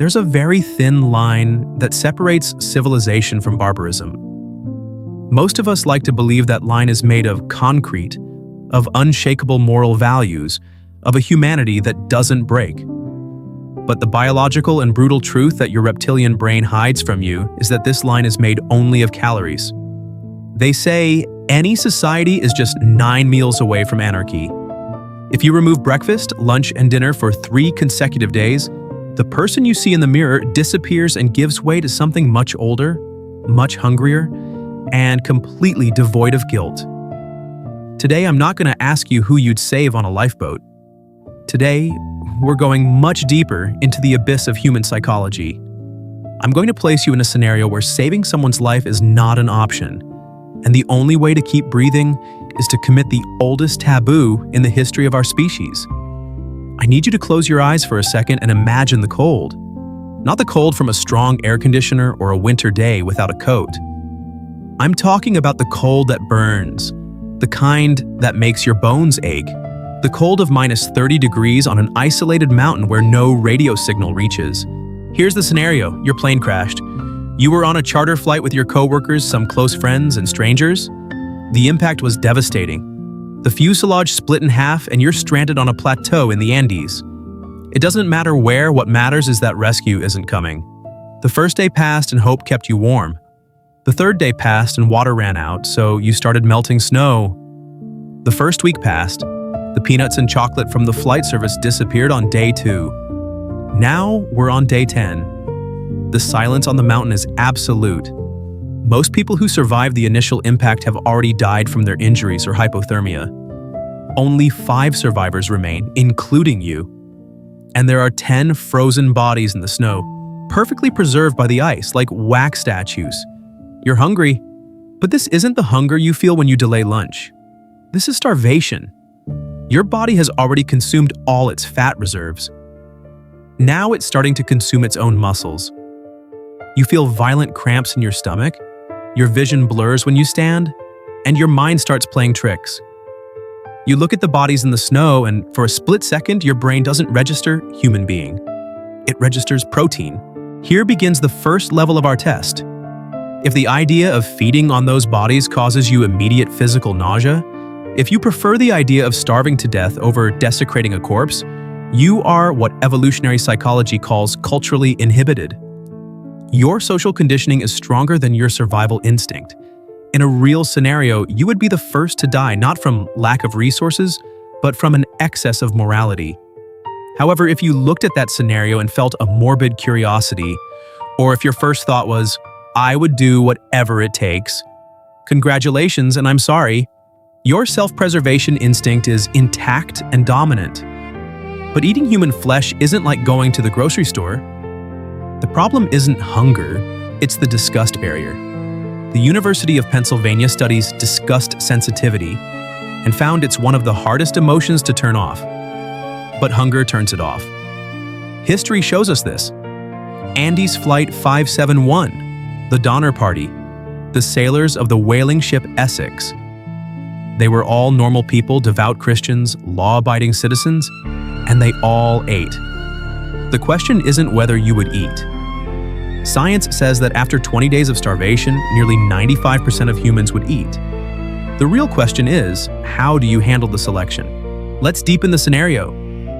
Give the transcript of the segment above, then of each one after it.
there's a very thin line that separates civilization from barbarism. Most of us like to believe that line is made of concrete, of unshakable moral values, of a humanity that doesn't break. But the biological and brutal truth that your reptilian brain hides from you is that this line is made only of calories. They say any society is just 9 meals away from anarchy. If you remove breakfast, lunch, and dinner for 3 consecutive days, the person you see in the mirror disappears and gives way to something much older, much hungrier, and completely devoid of guilt. Today, I'm not going to ask you who you'd save on a lifeboat. Today, we're going much deeper into the abyss of human psychology. I'm going to place you in a scenario where saving someone's life is not an option, and the only way to keep breathing is to commit the oldest taboo in the history of our species. I need you to close your eyes for a second and imagine the cold. Not the cold from a strong air conditioner or a winter day without a coat. I'm talking about the cold that burns, the kind that makes your bones ache. The cold of -30 degrees on an isolated mountain where no radio signal reaches. Here's the scenario: your plane crashed. You were on a charter flight with your coworkers, some close friends, and strangers. The impact was devastating. The fuselage split in half and you're stranded on a plateau in the Andes. It doesn't matter where, what matters is that rescue isn't coming. The first day passed and hope kept you warm. The third day passed and water ran out, so you started melting snow. The first week passed. The peanuts and chocolate from the flight service disappeared on day 2. Now we're on day 10. The silence on the mountain is absolute. Most people who survived the initial impact have already died from their injuries or hypothermia. Only 5 survivors remain, including you. And there are 10 frozen bodies in the snow, perfectly preserved by the ice, like wax statues. You're hungry, but this isn't the hunger you feel when you delay lunch. This is starvation. Your body has already consumed all its fat reserves. Now it's starting to consume its own muscles. You feel violent cramps in your stomach, your vision blurs when you stand, and your mind starts playing tricks. You look at the bodies in the snow, and for a split second, your brain doesn't register human being. It registers protein. Here begins the first level of our test. If the idea of feeding on those bodies causes you immediate physical nausea, if you prefer the idea of starving to death over desecrating a corpse, you are what evolutionary psychology calls culturally inhibited. Your social conditioning is stronger than your survival instinct. In a real scenario, you would be the first to die not from lack of resources, but from an excess of morality. However, if you looked at that scenario and felt a morbid curiosity, or if your first thought was, "I would do whatever it takes," congratulations, and I'm sorry. Your self-preservation instinct is intact and dominant. But eating human flesh isn't like going to the grocery store. The problem isn't hunger, it's the disgust barrier. The University of Pennsylvania studies disgust sensitivity and found it's one of the hardest emotions to turn off. But hunger turns it off. History shows us this. Andes Flight 571, the Donner Party, the sailors of the whaling ship Essex. They were all normal people, devout Christians, law-abiding citizens, and they all ate. The question isn't whether you would eat. Science says that after 20 days of starvation, nearly 95% of humans would eat. The real question is, how do you handle the selection? Let's deepen the scenario.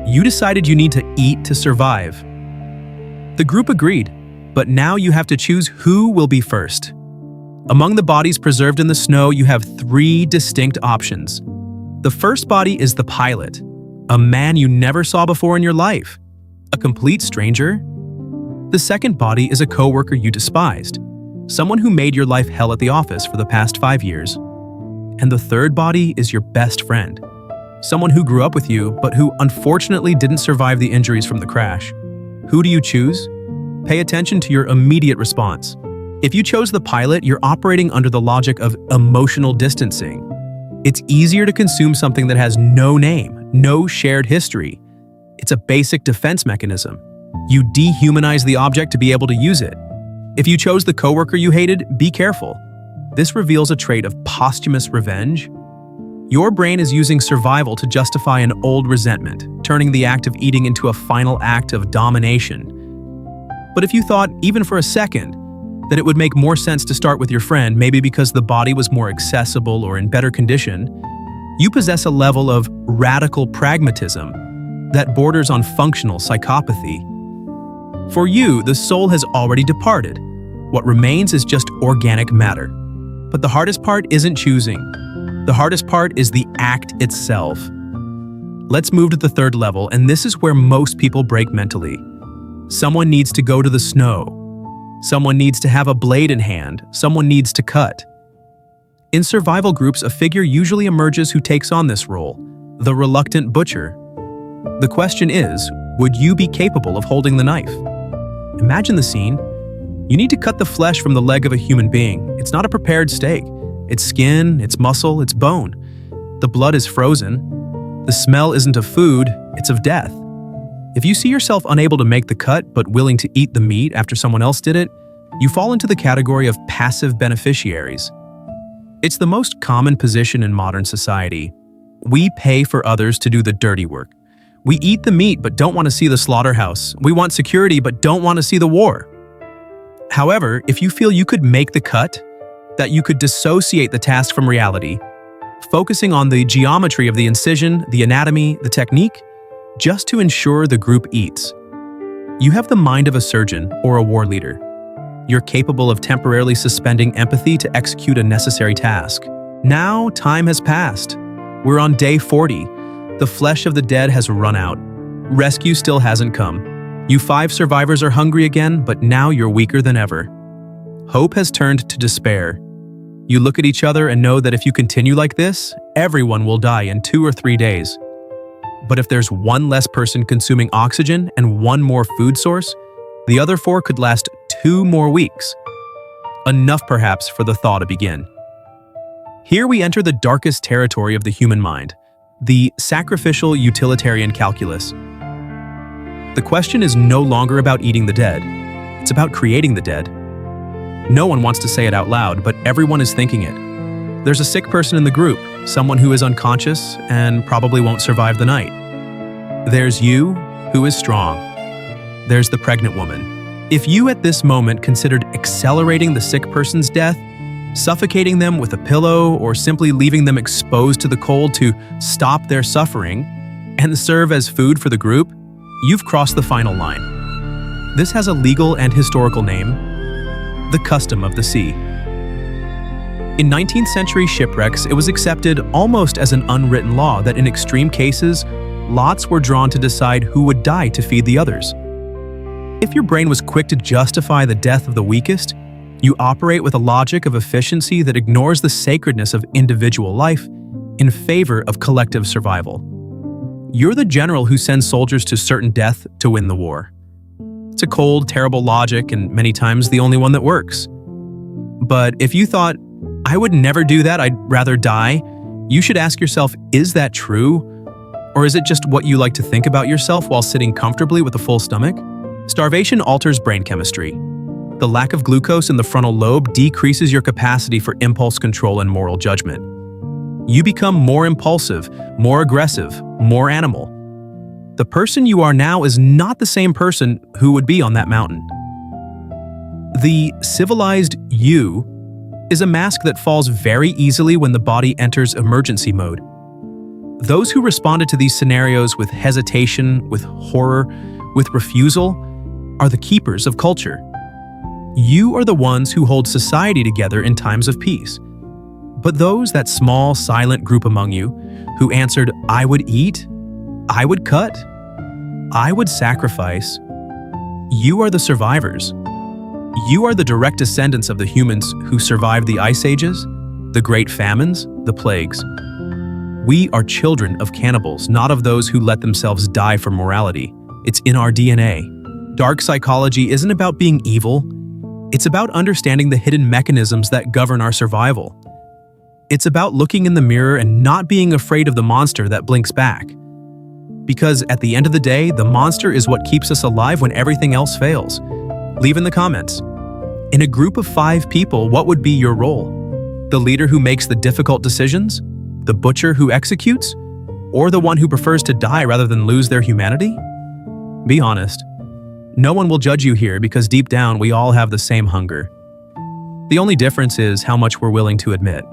You decided you need to eat to survive. The group agreed, but now you have to choose who will be first. Among the bodies preserved in the snow, you have 3 distinct options. The first body is the pilot, a man you never saw before in your life, a complete stranger. The second body is a coworker you despised, someone who made your life hell at the office for the past 5 years. And the third body is your best friend, someone who grew up with you, but who unfortunately didn't survive the injuries from the crash. Who do you choose? Pay attention to your immediate response. If you chose the pilot, you're operating under the logic of emotional distancing. It's easier to consume something that has no name, no shared history. It's a basic defense mechanism. You dehumanize the object to be able to use it. If you chose the coworker you hated, be careful. This reveals a trait of posthumous revenge. Your brain is using survival to justify an old resentment, turning the act of eating into a final act of domination. But if you thought, even for a second, that it would make more sense to start with your friend, maybe because the body was more accessible or in better condition, you possess a level of radical pragmatism that borders on functional psychopathy. For you, the soul has already departed. What remains is just organic matter. But the hardest part isn't choosing. The hardest part is the act itself. Let's move to the third level, and this is where most people break mentally. Someone needs to go to the snow. Someone needs to have a blade in hand. Someone needs to cut. In survival groups, a figure usually emerges who takes on this role, the reluctant butcher. The question is, would you be capable of holding the knife? Imagine the scene. You need to cut the flesh from the leg of a human being. It's not a prepared steak. It's skin, it's muscle, it's bone. The blood is frozen. The smell isn't of food, it's of death. If you see yourself unable to make the cut but willing to eat the meat after someone else did it, you fall into the category of passive beneficiaries. It's the most common position in modern society. We pay for others to do the dirty work. We eat the meat but don't want to see the slaughterhouse. We want security but don't want to see the war. However, if you feel you could make the cut, that you could dissociate the task from reality, focusing on the geometry of the incision, the anatomy, the technique, just to ensure the group eats. You have the mind of a surgeon or a war leader. You're capable of temporarily suspending empathy to execute a necessary task. Now, time has passed. We're on day 40. The flesh of the dead has run out. Rescue still hasn't come. You 5 survivors are hungry again, but now you're weaker than ever. Hope has turned to despair. You look at each other and know that if you continue like this, everyone will die in 2 or 3 days. But if there's one less person consuming oxygen and one more food source, the other 4 could last 2 more weeks. Enough perhaps for the thaw to begin. Here we enter the darkest territory of the human mind, the sacrificial utilitarian calculus. The question is no longer about eating the dead. It's about creating the dead. No one wants to say it out loud, but everyone is thinking it. There's a sick person in the group, someone who is unconscious and probably won't survive the night. There's you, who is strong. There's the pregnant woman. If you at this moment considered accelerating the sick person's death, suffocating them with a pillow, or simply leaving them exposed to the cold to stop their suffering and serve as food for the group, you've crossed the final line. This has a legal and historical name: the custom of the sea. In 19th century shipwrecks, it was accepted almost as an unwritten law that in extreme cases, lots were drawn to decide who would die to feed the others. If your brain was quick to justify the death of the weakest, you operate with a logic of efficiency that ignores the sacredness of individual life in favor of collective survival. You're the general who sends soldiers to certain death to win the war. It's a cold, terrible logic, and many times the only one that works. But if you thought, I would never do that, I'd rather die, you should ask yourself, is that true? Or is it just what you like to think about yourself while sitting comfortably with a full stomach? Starvation alters brain chemistry. The lack of glucose in the frontal lobe decreases your capacity for impulse control and moral judgment. You become more impulsive, more aggressive, more animal. The person you are now is not the same person who would be on that mountain. The civilized you is a mask that falls very easily when the body enters emergency mode. Those who responded to these scenarios with hesitation, with horror, with refusal, are the keepers of culture. You are the ones who hold society together in times of peace. But those, that small, silent group among you, who answered, I would eat, I would cut, I would sacrifice, you are the survivors. You are the direct descendants of the humans who survived the ice ages, the great famines, the plagues. We are children of cannibals, not of those who let themselves die for morality. It's in our DNA. Dark psychology isn't about being evil. It's about understanding the hidden mechanisms that govern our survival. It's about looking in the mirror and not being afraid of the monster that blinks back. Because at the end of the day, the monster is what keeps us alive when everything else fails. Leave in the comments. In a group of 5 people, what would be your role? The leader who makes the difficult decisions? The butcher who executes? Or the one who prefers to die rather than lose their humanity? Be honest. No one will judge you here because deep down we all have the same hunger. The only difference is how much we're willing to admit.